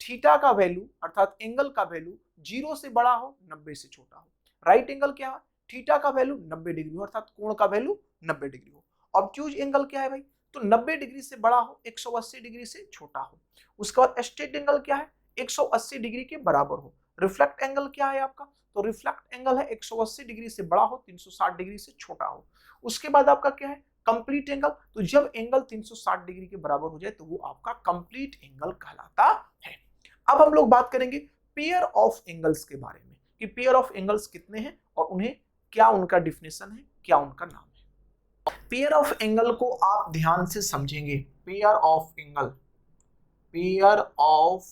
थीटा का वैल्यू अर्थात एंगल का वैल्यू 0 से बड़ा हो 90 से छोटा हो। राइट एंगल क्या है? थीटा का वैल्यू 90 डिग्री हो अर्थात कोण का वैल्यू 90 डिग्री हो। ऑब्ट्यूज एंगल क्या है भाई? तो 90 डिग्री से बड़ा हो 180 डिग्री से छोटा हो। उसके बाद स्ट्रेट एंगल क्या है? 180 डिग्री के बराबर हो। रिफ्लेक्ट एंगल क्या है आपका? तो रिफ्लेक्ट एंगल है 180 डिग्री से बड़ा हो 360 डिग्री से छोटा हो। उसके बाद आपका क्या है? Complete angle. तो जब एंगल 360 डिग्री के बराबर हो जाए तो वो आपका कंप्लीट एंगल कहलाता है। अब हम लोग बात करेंगे पेयर ऑफ एंगल्स के बारे में कि पेयर ऑफ एंगल्स कितने हैं और उन्हें क्या उनका डिफिनेशन है, क्या उनका नाम है। पेयर ऑफ एंगल को आप ध्यान से समझेंगे। Pair of angle, pair of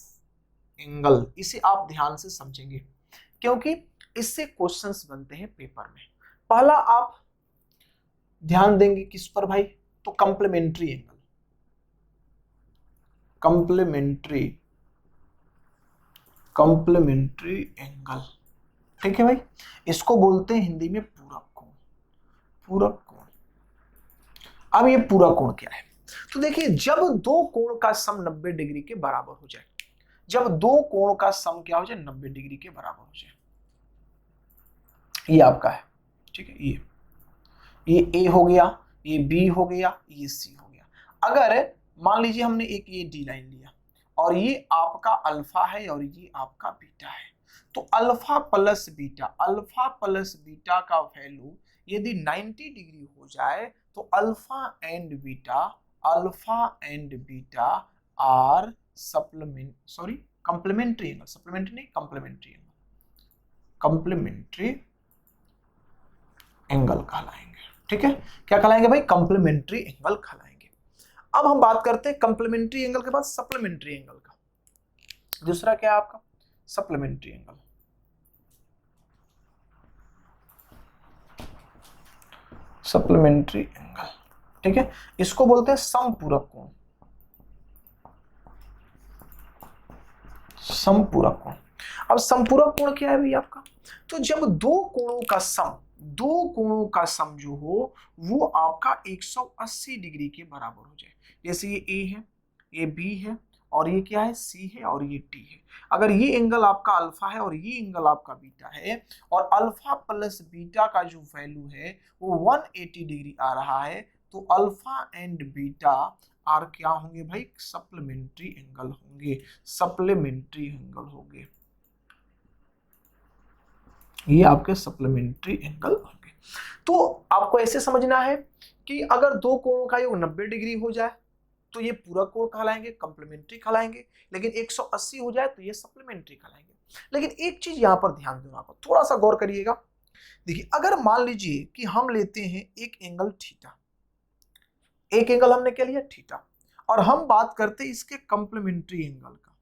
angle इसे आप ध्यान से समझेंगे क्योंकि इससे क्वेश्चंस बनते हैं पेपर में। पहला आप ध्यान देंगे किस पर भाई? तो complementary angle. Complementary, complementary angle, ठीक है भाई। इसको बोलते हैं हिंदी में पूरक कोण। पूरक कोण। अब ये पूरक कोण क्या है? तो देखिए जब दो कोण का सम 90 डिग्री के बराबर हो जाए, जब दो कोण का सम क्या हो जाए? 90 डिग्री के बराबर हो जाए, ये आपका है, ठीक है। ये ए हो गया, ये बी हो गया, ये सी हो गया। अगर मान लीजिए हमने एक ये डी लाइन लिया और ये आपका अल्फा है और ये आपका बीटा है, तो अल्फा प्लस बीटा का वैल्यू यदि 90 डिग्री हो जाए तो alpha and beta are complementary angle. Supplementary नहीं, कंप्लीमेंट्री एंगल कहलाएंगे, ठीक है। क्या कहलाएंगे भाई? कंप्लीमेंट्री एंगल कहलाएंगे। अब हम बात करते हैं कंप्लीमेंट्री एंगल के बाद सप्लीमेंट्री एंगल का। दूसरा क्या है आपका? Supplementary angle. सप्लीमेंट्री एंगल, ठीक है। इसको बोलते हैं समपूरक कोण। समपूरक कोण। अब समपूरक कोण क्या है भाई आपका? तो जब दो कोणों का सम जो हो वो आपका 180 डिग्री के बराबर हो जाए। जैसे ये ए है, ये बी है और ये क्या है? सी है और ये टी है। अगर ये एंगल आपका अल्फा है और ये एंगल आपका बीटा है और अल्फा प्लस बीटा का जो वैल्यू है वो 180 डिग्री आ रहा है, तो अल्फा एंड बीटा आर क्या होंगे भाई? सप्लीमेंट्री एंगल होंगे। सप्लीमेंट्री एंगल होंगे, ये आपके सप्लीमेंट्री एंगल होंगे। तो आपको ऐसे समझना है कि अगर दो कोणों का योग 90 डिग्री हो जाए तो ये पूरक कोण कहलाएंगे, कंप्लीमेंट्री कहलाएंगे। लेकिन 180 हो जाए तो ये सप्लीमेंट्री कहलाएंगे। लेकिन एक चीज यहां पर ध्यान देना, आपको थोड़ा सा गौर करिएगा। देखिए अगर मान लीजिए कि हम लेते हैं एक एंगल थीटा, एक एंगल हमने क्या लिया? थीटा, और हम बात करते हैं इसके कंप्लीमेंट्री एंगल का,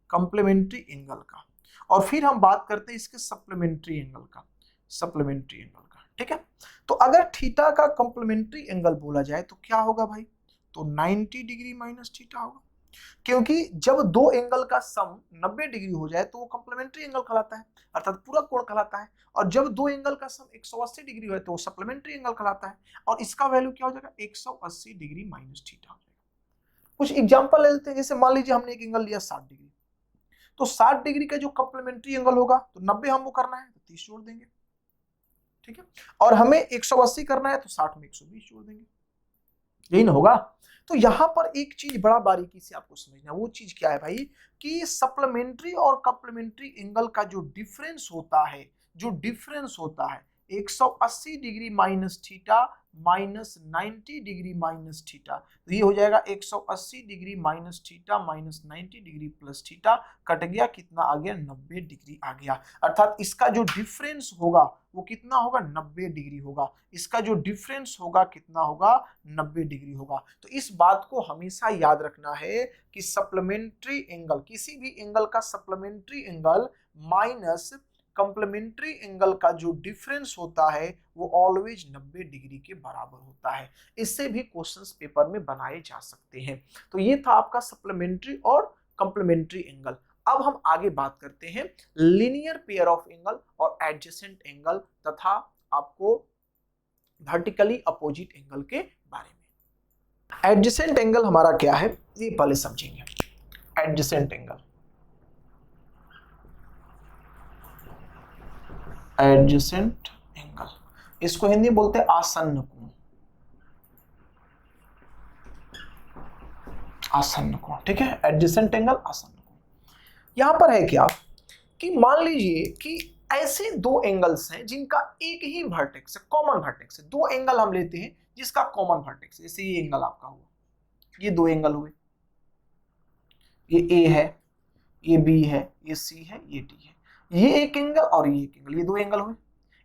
कंप्लीमेंट्री एंगल का, और फिर हम बात करते हैं इसके सप्लीमेंट्री एंगल का, सप्लीमेंट्री एंगल का, ठीक है। तो अगर थीटा का कंप्लीमेंट्री एंगल बोला जाए तो क्या होगा भाई? तो 90 डिग्री माइनस थीटा होगा, क्योंकि जब दो एंगल का सम 90 डिग्री हो जाए तो वो कंप्लीमेंट्री एंगल कहलाता है अर्थात पूरक कोण कहलाता है, और जब दो एंगल का सम 180 डिग्री हो तो वो सप्लीमेंट्री एंगल कहलाता है, और इसका वैल्यू क्या हो जाएगा? 180 डिग्री माइनस थीटा हो जाएगा। कुछ एग्जांपल ले लेते हैं। जैसे मान लीजिए हमने एक एंगल लिया 60 डिग्री, तो 60 डिग्री का जो कंप्लीमेंट्री एंगल होगा तो 90 हमको करना है तो 30 जोड़ देंगे, ठीक है। और हमें 180 करना है तो 60 में 120 जोड़ देंगे, यही ना होगा। तो यहां पर एक चीज बड़ा बारीकी से आपको समझना है, वो चीज क्या है भाई? कि सप्लीमेंट्री और कंप्लीमेंट्री एंगल का जो डिफरेंस होता है, 180 degree minus theta minus 90 degree minus theta, तो ये हो जाएगा 180 degree minus theta minus 90 degree plus theta, cut गया, कितना आ गया, 90 डिग्री आ गया। अर्थात इसका जो डिफरेंस होगा वो कितना होगा, 90 डिग्री होगा। इसका जो डिफरेंस होगा कितना होगा, 90 डिग्री होगा। तो इस बात को हमेशा याद रखना है कि सप्लीमेंट्री एंगल, किसी भी एंगल का supplementary angle minus complementary angle का जो डिफरेंस होता है वो ऑलवेज 90 डिग्री के बराबर होता है। इससे भी क्वेश्चंस पेपर में बनाए जा सकते हैं। तो ये था आपका सप्लीमेंट्री और कंप्लीमेंट्री एंगल। अब हम आगे बात करते हैं लीनियर पेयर ऑफ एंगल और एडजेसेंट एंगल तथा आपको वर्टिकली अपोजिट एंगल के बारे में। एडजेसेंट एंगल हमारा क्या है ये पहले समझेंगे। एडजेसेंट एंगल, एडजेसेंट एंगल, इसको हिंदी में बोलते हैं आसन्न कोण। आसन्न कोण, ठीक है, एडजेसेंट एंगल, आसन्न कोण। यहां पर है क्या कि मान लीजिए कि ऐसे दो एंगल्स हैं जिनका एक ही वर्टेक्स है, कॉमन वर्टेक्स है। दो एंगल हम लेते हैं जिसका कॉमन वर्टेक्स है। जैसे ये एंगल आपका हुआ, ये दो एंगल हुए, ये ए है, ये बी है, ये सी है, ये डी है। ये एक एंगल और ये एक एंगल, ये दो एंगल हुए।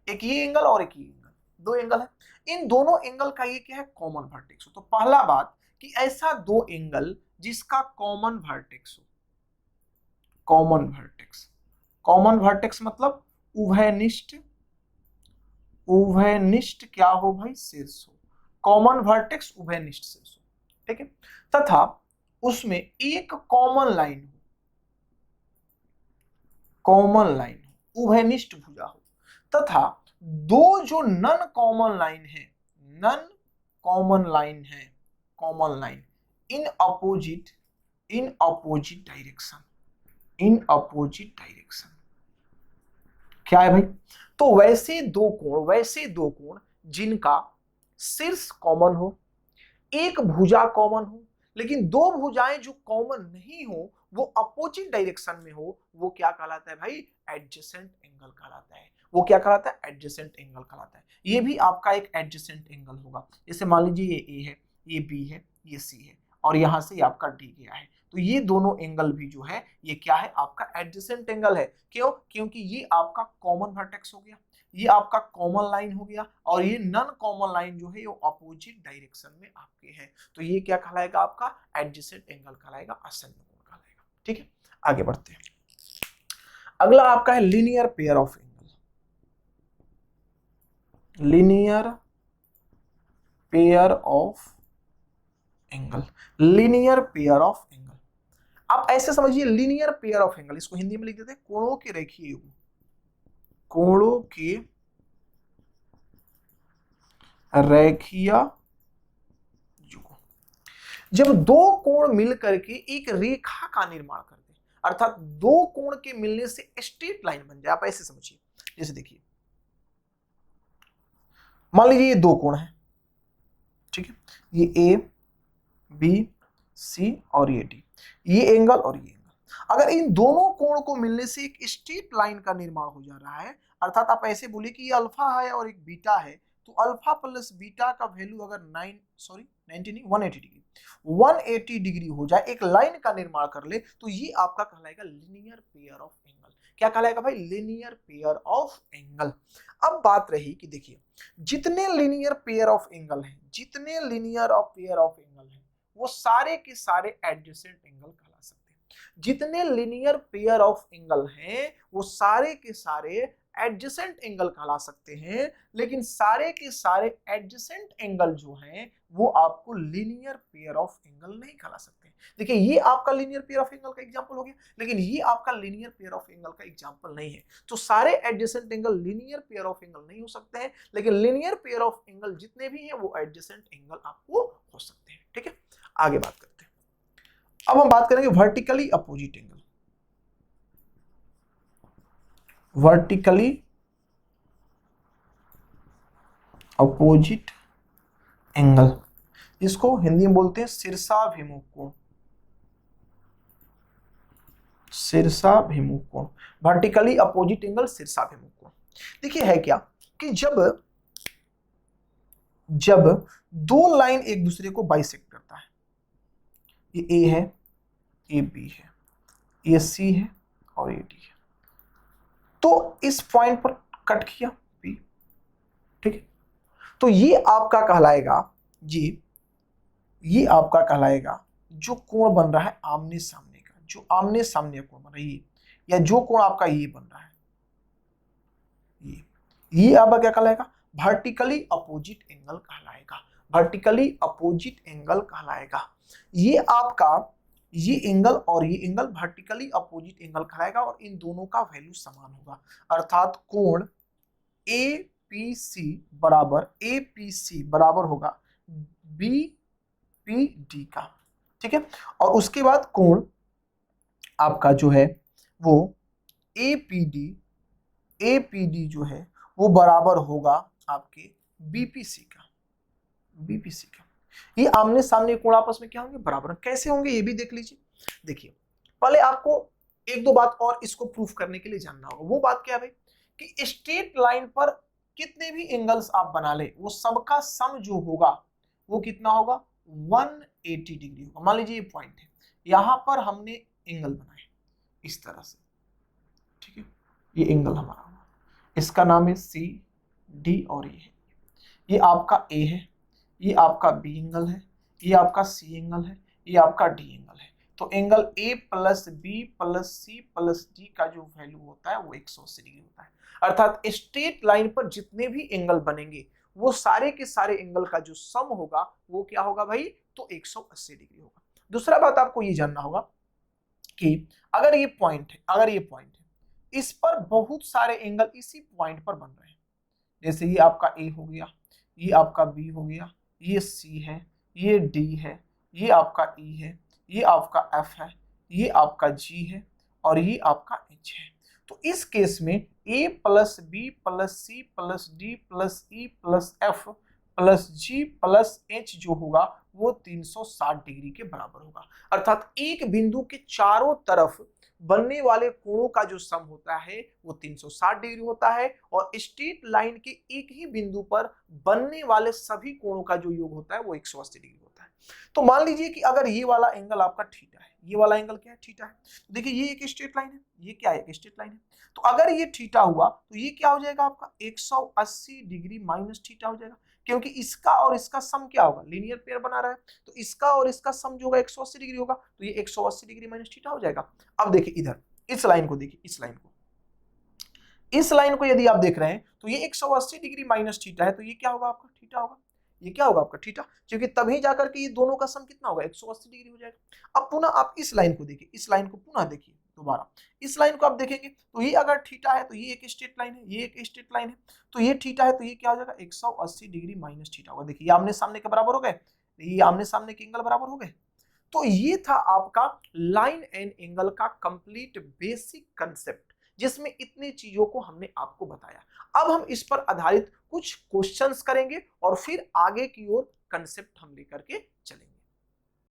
एक ये एंगल और एक ये एंगल, दो एंगल है। इन दोनों एंगल का ये क्या है, कॉमन वर्टेक्स हो। तो पहला बात कि ऐसा दो एंगल जिसका कॉमन वर्टेक्स हो, कॉमन वर्टेक्स, कॉमन वर्टेक्स मतलब उभयनिष्ठ, उभयनिष्ठ क्या हो भाई, शीर्ष हो। कॉमन वर्टेक्स उभयनिष्ठ शीर्ष हो, ठीक है। तथा उसमें एक कॉमन लाइन हो, कॉमन लाइन हो, उभयनिष्ठ भुजा हो। तथा दो जो नन कॉमन लाइन है, नन कॉमन लाइन है, common line in opposite, in opposite direction, in opposite direction, क्या है भाई, तो वैसे दो कोण, वैसे दो कोण जिनका शीर्ष कॉमन हो, एक भुजा कॉमन हो, लेकिन दो भुजाएं जो कॉमन नहीं हो वो अपोजिट डायरेक्शन में हो, वो क्या कहलाता है भाई, एडजेसेंट एंगल कहलाता है। वो क्या कहलाता है, एडजेसेंट एंगल कहलाता है। ये भी आपका एक एडजेसेंट एंगल होगा। जैसे मान लीजिए ये ए है, ये बी है, ये सी है और यहां से आपका डी गया है, तो ये दोनों एंगल भी जो है ये क्या है, आपका एडजेसेंट एंगल है। क्यों, क्योंकि ये आपका कॉमन वर्टेक्स हो गया, ये आपका कॉमन लाइन हो गया और ये नन कॉमन लाइन जो है वो अपोजिट डायरेक्शन में आपके है। तो ये क्या कहलाएगा, आपका एडजेसेंट एंगल कहलाएगा, आसन्न कोण कहलाएगा, ठीक है। आगे बढ़ते हैं। अगला आपका है linear pair of angle, linear pair of angle, linear pair of angle. आप ऐसे समझिए लीनियर पेयर ऑफ एंगल, इसको हिंदी में लिख देते हैं कोणों के रेखीय युग्म, कोणों के रेखीय युग्म। जब दो कोण मिल करके एक रेखा का निर्माण करते हैं, अर्थात दो कोण के मिलने से स्ट्रेट लाइन बन जाए, आप ऐसे समझिए। जैसे देखिए मान लीजिए ये दो कोण है, ठीक है, ये ए बी सी और ये डी, ये एंगल और ये एंगल। अगर इन दोनों कोण को मिलने से एक स्ट्रेट लाइन का निर्माण हो जा रहा है, अर्थात आप ऐसे बोले कि ये अल्फा है और एक बीटा है, तो अल्फा प्लस बीटा का वैल्यू अगर 180 डिग्री हो जाए, एक लाइन का निर्माण कर ले, तो ये आपका कहलाएगा लीनियर पेयर ऑफ एंगल। क्या कहलाएगा भाई, लीनियर पेयर ऑफ एंगल। अब बात रही कि देखिए जितने लीनियर पेयर ऑफ एंगल हैं, जितने linear of pair of angle हैं वो सारे के सारे एडजेसेंट एंगल कहला सकते हैं। जितने लीनियर पेयर ऑफ एंगल हैं वो सारे के सारे एडजेसेंट एंगल कहला सकते हैं, लेकिन सारे के सारे एडजेसेंट एंगल जो हैं वो आपको लीनियर पेयर ऑफ एंगल नहीं कहला सकते। देखिए ये आपका लीनियर पेयर ऑफ एंगल का एग्जांपल हो गया, लेकिन ये आपका लीनियर पेयर ऑफ एंगल का एग्जांपल नहीं है। तो सारे adjacent angle linear pair of angle नहीं हो सकते हैं, लेकिन लीनियर पेयर ऑफ एंगल जितने भी हैं वो एडजेसेंट एंगल आपको हो सकते हैं, ठीक है। आगे बात करते हैं। अब हम बात करेंगे vertically opposite angle, vertically opposite angle, इसको हिंदी में बोलते हैं शीर्षाभिमुख कोण, शीर्षाभिमुख कोण, वर्टिकली अपोजिट एंगल शीर्षाभिमुख कोण। देखिए है क्या कि जब दो लाइन एक दूसरे को बाइसेक्ट करता है, ये ए है, ये बी है, ये सी है और ये डी है, तो इस पॉइंट पर कट किया बी, ठीक है। तो ये आपका कहलाएगा जी, ये आपका कहलाएगा जो कोण बन रहा है आमने सामने का, जो आमने सामने कोण बन रहा है ये, या जो कोण आपका ये बन रहा है ये आपका क्या कहलाएगा, वर्टिकली अपोजिट एंगल कहलाएगा, वर्टिकली अपोजिट एंगल कहलाएगा। ये आपका ये एंगल और ये एंगल वर्टिकली अपोजिट एंगल कहलाएगा और इन दोनों का वैल्यू समान होगा, अर्थात कोण APC बराबर होगा BPD का, ठीक है। और उसके बाद कोण आपका जो है वो APD जो है वो बराबर होगा आपके BPC का। ये आमने सामने कोण आपस में क्या होंगे, बराबर। कैसे होंगे ये भी देख लीजिए। देखिए पहले आपको एक दो बात और इसको प्रूफ करने के लिए जानना होगा। वो बात क्या है भाई, कि स्ट्रेट लाइन पर कितने भी एंगल्स आप बना ले वो सबका सम जो होगा वो कितना होगा, 180 डिग्री होगा। मान लीजिए ये पॉइंट है, यहां पर हमने एंगल बनाए इस तरह से, ठीक है, ये एंगल हमारा होगा, इसका नाम है CD और ये है, ये आपका A है, ये आपका B एंगल है, ये आपका C एंगल है, ये आपका D एंगल है। तो angle A plus B plus C plus D का जो वैल्यू होता है वो 180 डिग्री होता है। अर्थात स्ट्रेट लाइन पर जितने भी एंगल बनेंगे वो सारे के सारे एंगल का जो सम होगा वो क्या होगा भाई, तो 180 डिग्री होगा। दूसरा बात आपको ये जानना होगा कि अगर ये पॉइंट है, इस पर बहुत सारे एंगल इसी पॉइंट पर बन रहे हैं, जैसे ये आपका A हो गया, ये आपका B हो गया, ये C है, ये D है, ये आपका E है, ये आपका F है, ये आपका G है और ये आपका H है। तो इस केस में A plus B plus C plus D plus E plus F plus G plus H जो होगा वो 360 डिग्री के बराबर होगा। अर्थात एक बिंदु के चारों तरफ बनने वाले कोणों का जो सम होता है वो 360 डिग्री होता है और स्ट्रेट लाइन के एक ही बिंदु पर बनने वाले सभी कोणों का जो योग होता है वो 180 डिग्री होता है। तो मान लीजिए कि अगर ये वाला एंगल आपका थीटा है, ये वाला एंगल क्या है, थीटा है। तो देखिए ये एक स्ट्रेट लाइन है, ये क्या है, एक स्ट्रेट लाइन है। तो अगर ये थीटा हुआ तो ये क्या हो जाएगा आपका 180 डिग्री माइनस थीटा हो जाएगा, क्योंकि इसका और इसका सम क्या होगा, लीनियर पेयर बना रहा है, तो इसका और इसका सम जो होगा 180 डिग्री होगा, तो ये 180 डिग्री माइनस थीटा हो जाएगा। अब देखिए इधर इस लाइन को देखिए, इस लाइन को यदि आप देख रहे हैं तो ये 180 डिग्री माइनस थीटा है, तो ये क्या होगा आपका, थीटा होगा। ये क्या होगा आपका, थीटा, क्योंकि तभी जाकर के ये दोनों का सम कितना होगा, 180 डिग्री हो जाएगा। अब पुनः आप इस लाइन को देखिए, इस लाइन को पुनः देखिए दोबारा, इस लाइन को आप देखेंगे तो ये अगर थीटा है तो ये एक स्ट्रेट लाइन है, ये एक स्ट्रेट लाइन है, तो ये थीटा है तो ये क्या हो जाएगा, 180 डिग्री माइनस थीटा होगा। देखिए ये आमने सामने के बराबर हो गए, ये आमने सामने के एंगल बराबर हो गए। तो ये था आपका लाइन एंड एंगल का कंप्लीट बेसिक कंसेप्ट, जिसमें इतनी चीजों को हमने आपको बताया। अब हम इस पर आधारित कुछ क्वेश्चंस करेंगे और फिर आगे की ओर कंसेप्ट हम लेकर के चलेंगे।